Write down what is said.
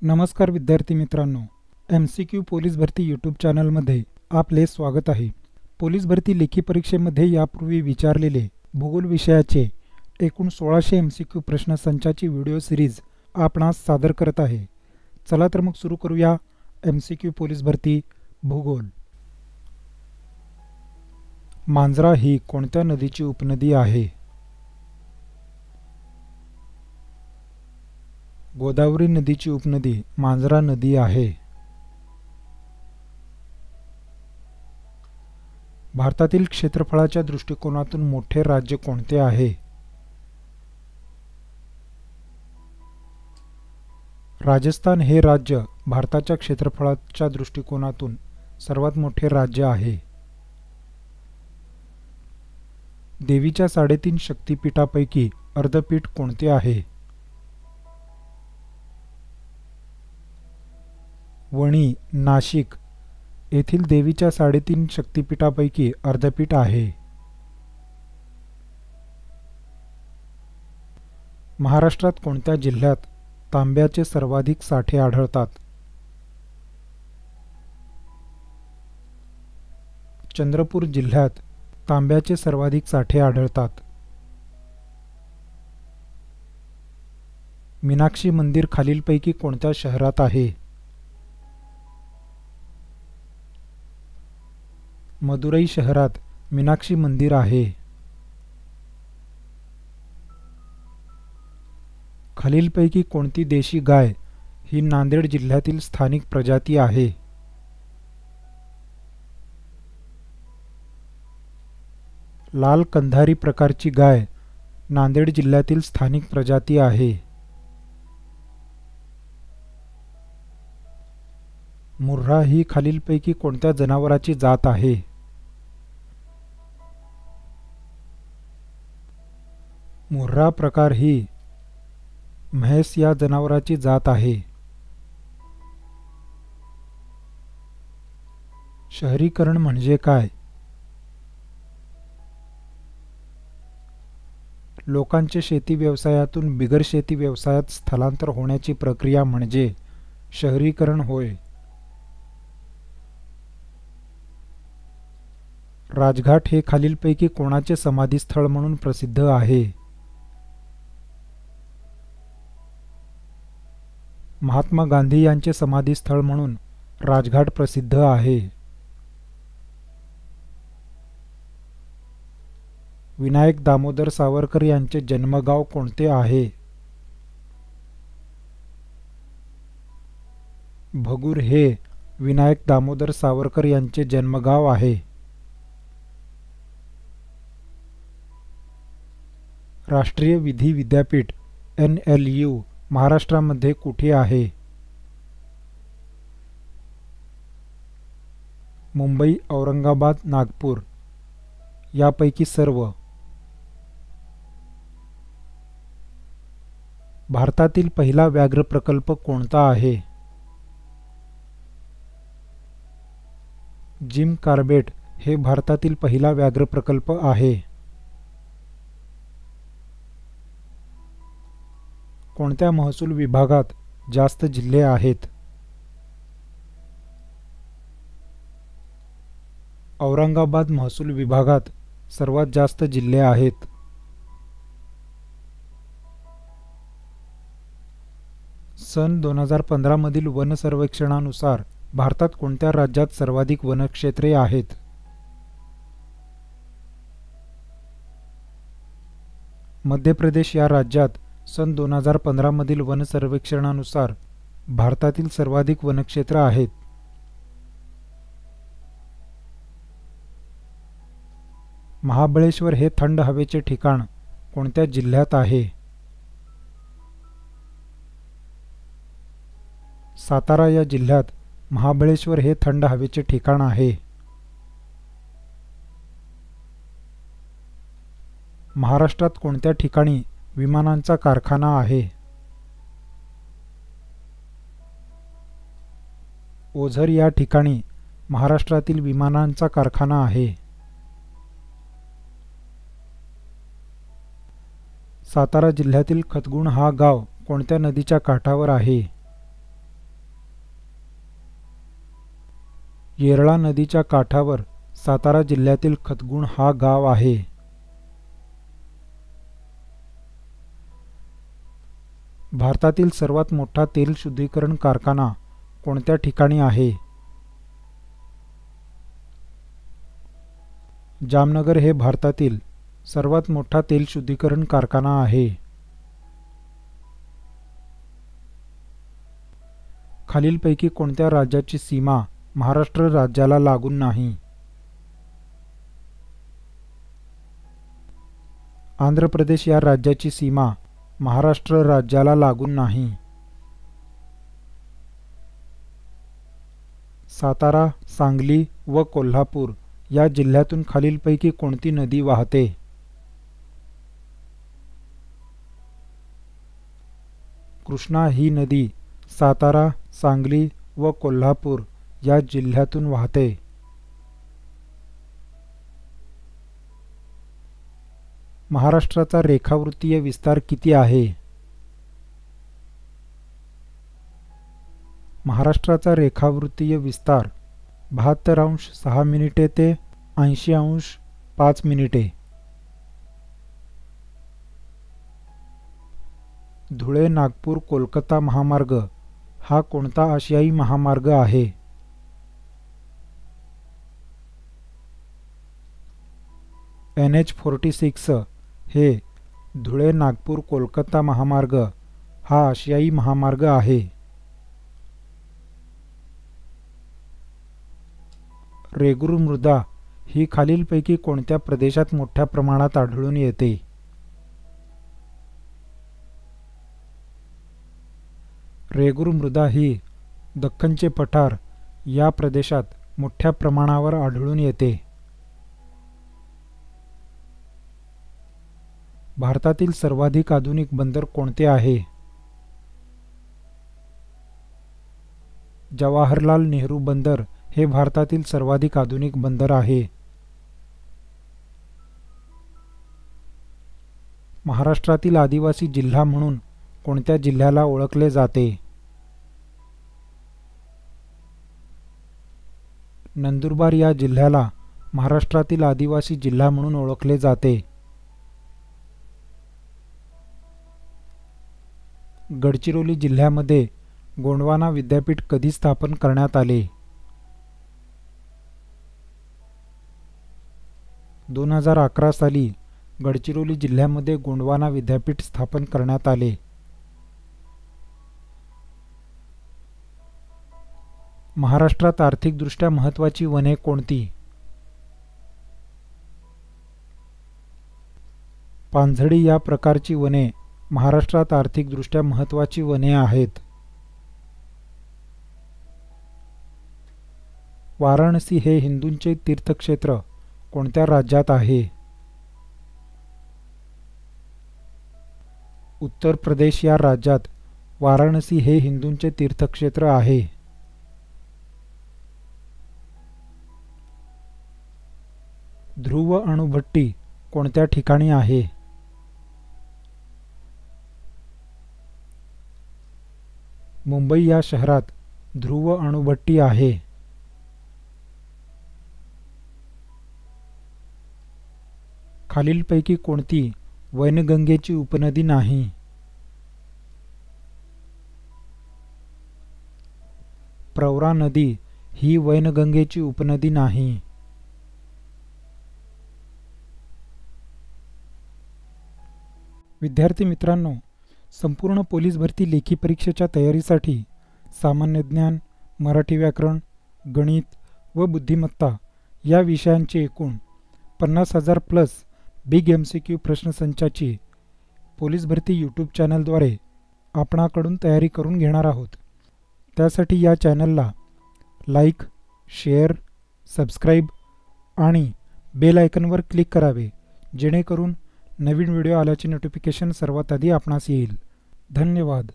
नमस्कार विद्यार्थी मित्रांनो, MCQ पोलीस भरती यूट्यूब चॅनलमध्ये आपले स्वागत आहे। पोलीस भरती लेखी परीक्षेमध्ये यापूर्वी विचारलेले भूगोल विषयाचे एकूण 1600 MCQ प्रश्नसंचाची व्हिडिओ सिरीज आपणास सादर करत आहे। चला तर मग सुरू करूया MCQ पोलीस भरती भूगोल। मांजरा ही कोणत्या नदीची उपनदी आहे? गोदावरी नदीची उपनदी मांजरा नदी आहे। भारतातील क्षेत्रफळाच्या दृष्टिकोनातून मोठे राज्य कोणते आहे? राजस्थान हे राज्य भारताच्या क्षेत्रफळाच्या दृष्टिकोनातून सर्वात मोठे राज्य आहे। देवीच्या 3.5 शक्तिपीठापैकी अर्धपीठ कोणते आहे? वणी, नाशिक येथील देवीच्या 3.5 शक्तिपीठापैकी अर्धपीठ आहे। महाराष्ट्रात कोणत्या जिल्ह्यात तांब्याचे सर्वाधिक साठे आढळतात? चंद्रपूर जिल्ह्यात तांब्याचे सर्वाधिक साठे आढळतात। मीनाक्षी मंदिर खालीलपैकी कोणत्या शहरात आहे? मदुरई शहरात मीनाक्षी मंदिर आहे। खालीलपैकी कोणती देशी गाय ही नांदेड जिल्ह्यातील स्थानिक प्रजाती आहे? लाल कंधारी प्रकारची गाय नांदेड जिल्ह्यातील स्थानिक प्रजाती आहे। मुर्हा ही खालीलपैकी कोणत्या जनावराची जात आहे? मुर्हा प्रकार ही म्हैस या जनावराची जात आहे। शहरीकरण म्हणजे काय? लोकांचे शेती व्यवसायातून बिगर शेती व्यवसायात स्थलांतर होण्याची प्रक्रिया म्हणजे शहरीकरण होय। राजघाट हे खालीलपैकी कोणाचे समाधीस्थळ म्हणून प्रसिद्ध आहे? महात्मा गांधी यांचे समाधीस्थळ म्हणून राजघाट प्रसिद्ध आहे। विनायक दामोदर सावरकर यांचे जन्मगाव कोणते आहे? भगूर हे विनायक दामोदर सावरकर यांचे जन्मगाव आहे। राष्ट्रीय विधी विद्यापीठ NLU महाराष्ट्रामध्ये कुठे आहे? मुंबई, औरंगाबाद, नागपूर यापैकी सर्व। भारतातील पहिला व्याघ्र प्रकल्प कोणता आहे? जिम कार्बेट हे भारतातील पहिला व्याघ्र प्रकल्प आहे। कोणत्या महसूल विभागात जास्त जिल्हे आहेत? औरंगाबाद महसूल विभागात सर्वात जास्त जिल्हे आहेत। सन 2015 मधील वन सर्वेक्षणानुसार भारतात कोणत्या राज्यात सर्वाधिक वनक्षेत्रे आहेत? मध्य प्रदेश या राज्यात सन 2015 मधील वन सर्वेक्षणानुसार भारतातील सर्वाधिक वनक्षेत्र आहेत। महाबळेश्वर हे थंड हवेचे ठिकाण कोणत्या जिल्ह्यात आहे? सातारा या जिल्ह्यात महाबळेश्वर हे थंड हवेचे ठिकाण आहे। महाराष्ट्रात कोणत्या ठिकाणी विमानांचा कारखाना आहे? ओझर या ठिकाणी महाराष्ट्रातील विमानांचा कारखाना आहे। सातारा जिल्ह्यातील खतगुण हा गाव कोणत्या नदीच्या काठावर आहे? येरळा नदीच्या काठावर सातारा जिल्ह्यातील खतगुण हा गाव आहे. भारतातील सर्वात मोठा तेल शुद्धीकरण कारखाना कोणत्या ठिकाणी आहे? जामनगर हे भारतातील सर्वात मोठा तेल शुद्धीकरण कारखाना आहे. खालीलपैकी कोणत्या राज्याची सीमा महाराष्ट्र राज्याला लागून नाही? आंध्र प्रदेश या राज्याची सीमा महाराष्ट्र राज्याला लागून नाही. सातारा, सांगली व कोल्हापूर या जिल्ह्यातून खालीलपैकी कोणती नदी वाहते? कृष्णा ही नदी सातारा, सांगली व कोल्हापूर या जिल्ह्यातून वाहते. महाराष्ट्राचा रेखावृत्तीय विस्तार किती आहे? महाराष्ट्राचा रेखावृत्तीय विस्तार 72°6' ते 80°5'. धुळे, नागपूर, कोलकाता महामार्ग हा कोणता आशियाई महामार्ग आहे? NH-46 हे धुळे, नागपूर, कोलकाता महामार्ग हा आशियाई महामार्ग आहे. रेगूर मृदा ही खालीलपैकी कोणत्या प्रदेशात मोठ्या प्रमाणात आढळून येते? रेगूर मृदा ही दख्खनचे पठार या प्रदेशात मोठ्या प्रमाणावर आढळून येते. भारतातील सर्वाधिक आधुनिक बंदर कोणते आहे? जवाहरलाल नेहरू बंदर हे भारतातील सर्वाधिक आधुनिक बंदर आहे. महाराष्ट्रातील आदिवासी जिल्हा म्हणून कोणत्या जिल्ह्याला ओळखले जाते? नंदुरबार या जिल्ह्याला महाराष्ट्रातील आदिवासी जिल्हा म्हणून ओळखले जाते. गडचिरोली जिल्ह्यामध्ये गोंडवाना विद्यापीठ कधी स्थापन करण्यात आले? 2011 साली गडचिरोली जिल्ह्यामध्ये गोंडवाना विद्यापीठ स्थापन करण्यात आले. महाराष्ट्रात आर्थिकदृष्ट्या महत्त्वाची वने कोणती? पानझडी या प्रकारची वने महाराष्ट्रात आर्थिकदृष्ट्या महत्त्वाची वने आहेत. वाराणसी हे हिंदूंचे तीर्थक्षेत्र कोणत्या राज्यात आहे? उत्तर प्रदेश या राज्यात वाराणसी हे हिंदूंचे तीर्थक्षेत्र आहे. ध्रुव अणुभट्टी कोणत्या ठिकाणी आहे? मुंबई या शहरात ध्रुव अणुभट्टी आहे. खालीलपैकी कोणती वैनगंगेची उपनदी नाही? प्रवरा नदी ही वैनगंगेची उपनदी नाही. विद्यार्थी मित्रांनो, संपूर्ण पोलीस भरती लेखी परीक्षेच्या तयारीसाठी सामान्य ज्ञान, मराठी व्याकरण, गणित व बुद्धिमत्ता या विषयांचे एकूण 50,000 प्लस बिग MCQ प्रश्नसंचाची पोलीस भरती यूट्यूब चॅनलद्वारे आपणाकडून तयारी करून घेणार आहोत. त्यासाठी या चॅनलला लाईक, शेअर, सबस्क्राईब आणि बेल आयकॉनवर क्लिक करावे, जेणेकरून नवीन व्हिडिओ आल्याचे नोटिफिकेशन सर्वात आधी आपणास येईल. धन्यवाद.